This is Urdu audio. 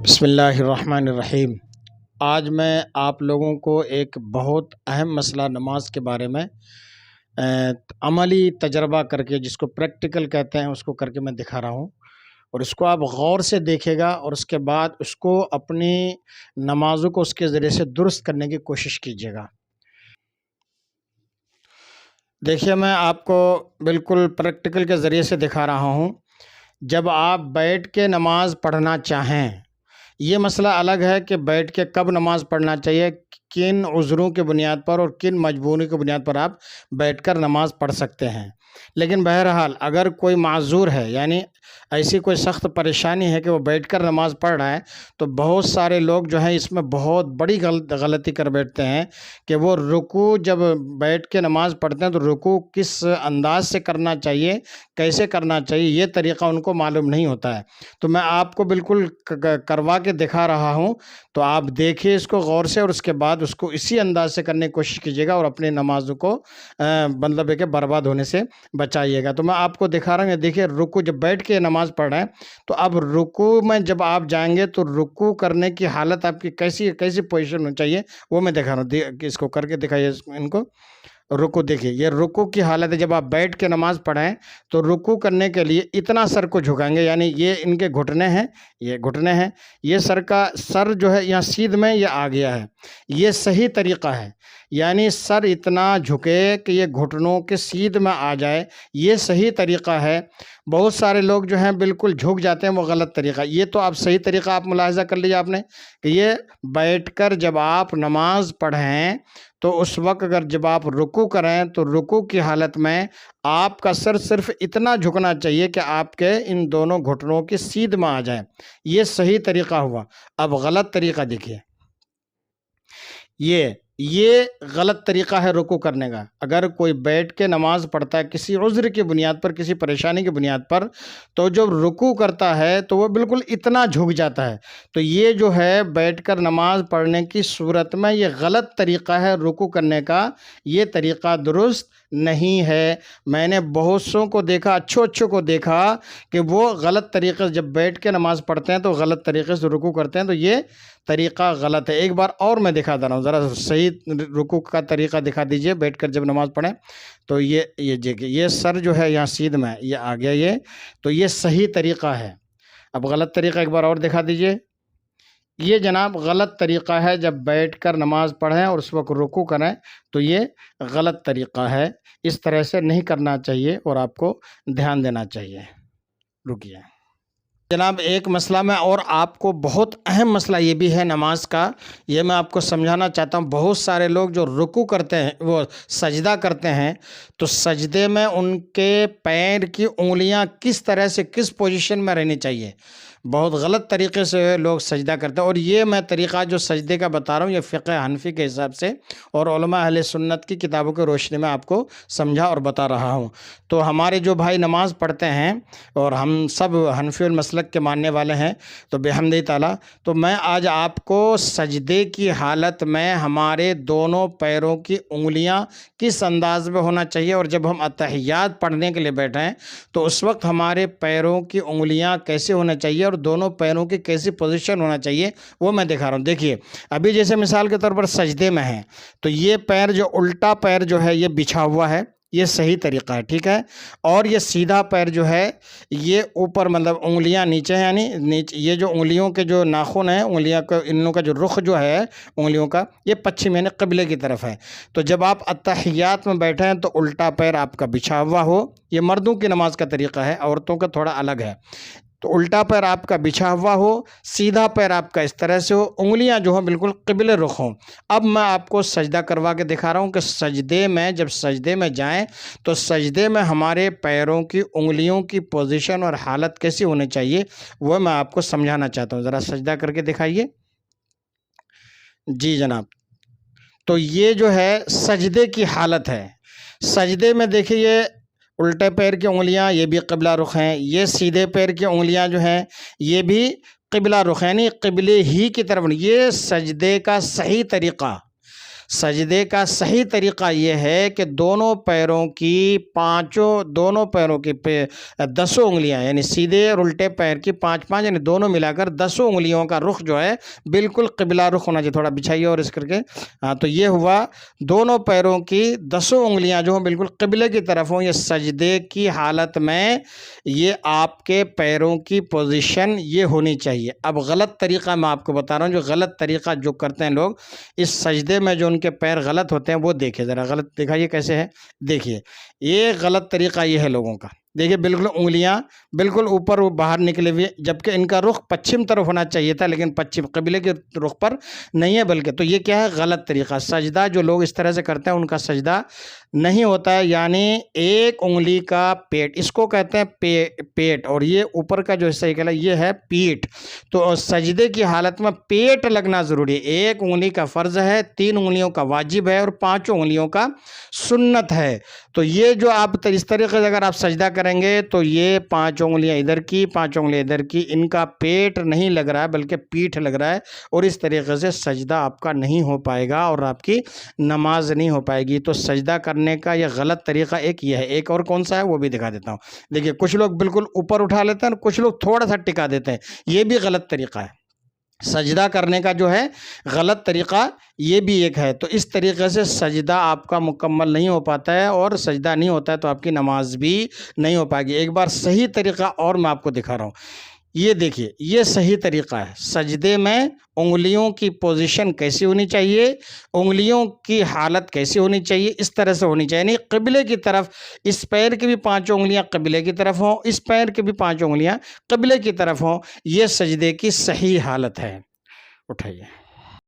بسم اللہ الرحمن الرحیم۔ آج میں آپ لوگوں کو ایک بہت اہم مسئلہ نماز کے بارے میں عملی تجربہ کر کے، جس کو پریکٹیکل کہتے ہیں، اس کو کر کے میں دکھا رہا ہوں، اور اس کو آپ غور سے دیکھے گا اور اس کے بعد اس کو اپنی نمازوں کو اس کے ذریعے سے درست کرنے کی کوشش کیجیے گا۔ دیکھیے، میں آپ کو بالکل پریکٹیکل کے ذریعے سے دکھا رہا ہوں۔ جب آپ بیٹھ کے نماز پڑھنا چاہیں، یہ مسئلہ الگ ہے کہ بیٹھ کے کب نماز پڑھنا چاہیے، کن عذروں کی بنیاد پر اور کن مجبوری کی بنیاد پر آپ بیٹھ کر نماز پڑھ سکتے ہیں۔ لیکن بہرحال اگر کوئی معذور ہے، یعنی ایسی کوئی سخت پریشانی ہے کہ وہ بیٹھ کر نماز پڑھ رہا ہے، تو بہت سارے لوگ جو ہیں اس میں بہت بڑی غلطی کر بیٹھتے ہیں کہ وہ رکوع جب بیٹھ کے نماز پڑھتے ہیں تو رکوع کس انداز سے کرنا چاہیے، کیسے کرنا چاہیے، یہ طریقہ ان کو معلوم نہیں ہوتا ہے۔ تو میں آپ کو بالکل کروا کے دکھا رہا ہوں، تو آپ دیکھیے اس کو غور سے، اور اس کے بعد اس کو اسی انداز سے کرنے کی کوشش کیجیے گا اور اپنی نمازوں کو مطلب ہے کہ برباد ہونے سے بچائیے گا۔ تو میں آپ کو دکھا رہا ہوں، دیکھیے رکوع جب بیٹھ کے نماز پڑھ رہے ہیں، تو اب رکوع میں جب آپ جائیں گے تو رکوع کرنے کی حالت آپ کی کیسی پوزیشن ہونی چاہیے، وہ میں دکھا رہا ہوں۔ اس کو کر کے دکھائیے ان کو۔ رکوع دیکھیے، یہ رکوع کی حالت ہے۔ جب آپ بیٹھ کے نماز پڑھیں تو رکوع کرنے کے لیے اتنا سر کو جھکائیں گے، یعنی یہ ان کے گھٹنے ہیں، یہ گھٹنے ہیں، یہ سر جو ہے یہاں سیدھ میں یہ آ گیا ہے، یہ صحیح طریقہ ہے۔ یعنی سر اتنا جھکے کہ یہ گھٹنوں کے سیدھ میں آ جائے، یہ صحیح طریقہ ہے۔ بہت سارے لوگ جو ہیں بالکل جھک جاتے ہیں، وہ غلط طریقہ۔ یہ تو آپ صحیح طریقہ آپ ملاحظہ کر لیجیے آپ نے، کہ یہ بیٹھ کر جب آپ نماز پڑھیں تو اس وقت اگر جب آپ رکوع کریں تو رکوع کی حالت میں آپ کا سر صرف اتنا جھکنا چاہیے کہ آپ کے ان دونوں گھٹنوں کی سیدھ میں آ جائے، یہ صحیح طریقہ ہوا۔ اب غلط طریقہ دیکھیے، یہ غلط طریقہ ہے رکوع کرنے کا۔ اگر کوئی بیٹھ کے نماز پڑھتا ہے کسی عذر کی بنیاد پر، کسی پریشانی کی بنیاد پر، تو جب رکوع کرتا ہے تو وہ بالکل اتنا جھک جاتا ہے، تو یہ جو ہے بیٹھ کر نماز پڑھنے کی صورت میں یہ غلط طریقہ ہے رکوع کرنے کا، یہ طریقہ درست نہیں ہے۔ میں نے بہت سوں کو دیکھا، اچھوں کو دیکھا کہ وہ غلط طریقے سے جب بیٹھ کے نماز پڑھتے ہیں تو غلط طریقے سے رکوع کرتے ہیں، تو یہ طریقہ غلط ہے۔ ایک بار اور میں دکھا دے رہا ہوں، ذرا صحیح رکوع کا طریقہ دکھا دیجئے بیٹھ کر جب نماز پڑھیں۔ تو یہ سر جو ہے یہاں سیدھ میں یہ آ گیا، تو یہ صحیح طریقہ ہے۔ اب غلط طریقہ ایک بار اور دکھا دیجئے۔ یہ جناب غلط طریقہ ہے، جب بیٹھ کر نماز پڑھیں اور اس وقت رکوع کریں تو یہ غلط طریقہ ہے۔ اس طرح سے نہیں کرنا چاہیے اور آپ کو دھیان دینا چاہیے۔ رکیے جناب، ایک مسئلہ میں اور آپ کو بہت اہم مسئلہ یہ بھی ہے نماز کا، یہ میں آپ کو سمجھانا چاہتا ہوں۔ بہت سارے لوگ جو رکوع کرتے ہیں، وہ سجدہ کرتے ہیں، تو سجدے میں ان کے پیر کی انگلیاں کس طرح سے، کس پوزیشن میں رہنی چاہیے، بہت غلط طریقے سے لوگ سجدہ کرتے ہیں۔ اور یہ میں طریقہ جو سجدے کا بتا رہا ہوں، یہ فقہ حنفی کے حساب سے اور علماء اہل سنت کی کتابوں کی روشنی میں آپ کو سمجھا اور بتا رہا ہوں۔ تو ہمارے جو بھائی نماز پڑھتے ہیں، اور ہم سب حنفی المسلک کے ماننے والے ہیں، تو بحمد تعالیٰ، تو میں آج آپ کو سجدے کی حالت میں ہمارے دونوں پیروں کی انگلیاں کس انداز میں ہونا چاہیے، اور جب ہم اتحیات پڑھنے کے لیے بیٹھیں تو اس وقت ہمارے پیروں کی انگلیاں کیسے ہونا چاہیے اور دونوں پیروں کی کیسی پوزیشن ہونا چاہیے، وہ میں دکھا رہا ہوں۔ دیکھیے، ابھی جیسے مثال کے طور پر سجدے میں ہیں تو یہ پیر جو الٹا پیر جو ہے یہ بچھا ہوا ہے، یہ صحیح طریقہ ہے، ٹھیک ہے۔ اور یہ سیدھا پیر جو ہے یہ اوپر، مطلب انگلیاں نیچے ہیں، یعنی نیچے یہ جو انگلیوں کے جو ناخن ہیں، انگلیاں کا، ان کا جو رخ جو ہے انگلیوں کا، یہ پچھم یعنی قبلے کی طرف ہے۔ تو جب آپ اتحیات میں بیٹھے ہیں تو الٹا پیر آپ کا بچھا ہوا ہو، یہ مردوں کی نماز کا طریقہ ہے، عورتوں کا تھوڑا الگ ہے۔ تو الٹا پیر آپ کا بچھا ہوا ہو، سیدھا پیر آپ کا اس طرح سے ہو، انگلیاں جو ہوں بالکل قبلے رخ ہوں۔ اب میں آپ کو سجدہ کروا کے دکھا رہا ہوں کہ سجدے میں، جب سجدے میں جائیں تو سجدے میں ہمارے پیروں کی انگلیوں کی پوزیشن اور حالت کیسی ہونی چاہیے، وہ میں آپ کو سمجھانا چاہتا ہوں۔ ذرا سجدہ کر کے دکھائیے۔ جی جناب، تو یہ جو ہے سجدے کی حالت ہے۔ سجدے میں دیکھیے، یہ الٹے پیر کی انگلیاں یہ بھی قبلہ رخ ہیں، یہ سیدھے پیر کی انگلیاں جو ہیں یہ بھی قبلہ رخ ہیں، یعنی قبلے ہی کی طرف۔ یہ سجدے کا صحیح طریقہ، سجدے کا صحیح طریقہ یہ ہے کہ دونوں پیروں کی 10 انگلیاں، یعنی سیدھے اور الٹے پیر کی 5 یعنی دونوں ملا کر 10 انگلیوں کا رخ جو ہے بالکل قبلہ رخ ہونا چاہیے. تھوڑا بچھائیے اور اس کر کے تو یہ ہوا دونوں پیروں کی 10 انگلیاں جو ہیں بالکل قبلے کی طرف ہوں. یہ سجدے کی حالت میں یہ آپ کے پیروں کی پوزیشن یہ ہونی چاہیے. اب غلط طریقہ میں آپ کو بتا رہا ہوں، جو غلط طریقہ جو کرتے ہیں لوگ اس سجدے میں، جو ان کے پیر غلط ہوتے ہیں وہ دیکھیں ذرا. غلط دکھائیے کیسے ہے، دیکھیے یہ غلط طریقہ یہ ہے لوگوں کا. دیکھیے بالکل انگلیاں بالکل اوپر باہر نکلے ہوئے، جبکہ ان کا رخ پچھم طرف ہونا چاہیے تھا، لیکن پچھم قبلے کے رخ پر نہیں ہے بلکہ. تو یہ کیا ہے، غلط طریقہ. سجدہ جو لوگ اس طرح سے کرتے ہیں ان کا سجدہ نہیں ہوتا ہے. یعنی ایک انگلی کا پیٹ، اس کو کہتے ہیں پیٹ، اور یہ اوپر کا جو حصہ نکلا یہ ہے پیٹھ. تو سجدے کی حالت میں پیٹ لگنا ضروری ہے. ایک انگلی کا فرض ہے، 3 انگلیوں کا واجب ہے، اور 5 انگلیوں کا سنت ہے. تو یہ جو آپ اس طریقے سے اگر آپ سجدہ کریں گے تو یہ 5 انگلیاں ادھر کی، 5 انگلیاں ادھر کی، ان کا پیٹ نہیں لگ رہا ہے بلکہ پیٹھ لگ رہا ہے، اور اس طریقے سے سجدہ آپ کا نہیں ہو پائے گا اور آپ کی نماز نہیں ہو پائے گی. تو سجدہ کرنے کا یہ غلط طریقہ ایک یہ ہے. ایک اور کون سا ہے وہ بھی دکھا دیتا ہوں. دیکھیے کچھ لوگ بالکل اوپر اٹھا لیتے ہیں اور کچھ لوگ تھوڑا سا ٹکا دیتے ہیں، یہ بھی غلط طریقہ ہے. سجدہ کرنے کا جو ہے غلط طریقہ یہ بھی ایک ہے. تو اس طریقے سے سجدہ آپ کا مکمل نہیں ہو پاتا ہے، اور سجدہ نہیں ہوتا ہے تو آپ کی نماز بھی نہیں ہو پائے گی. ایک بار صحیح طریقہ اور میں آپ کو دکھا رہا ہوں. یہ دیکھیے یہ صحیح طریقہ ہے. سجدے میں انگلیوں کی پوزیشن کیسی ہونی چاہیے، انگلیوں کی حالت کیسی ہونی چاہیے، اس طرح سے ہونی چاہیے. یعنی قبلے کی طرف، اس پیر کی بھی 5 انگلیاں قبلے کی طرف ہوں، اس پیر کی بھی 5 انگلیاں قبلے کی طرف ہوں. یہ سجدے کی صحیح حالت ہے. اٹھائیے.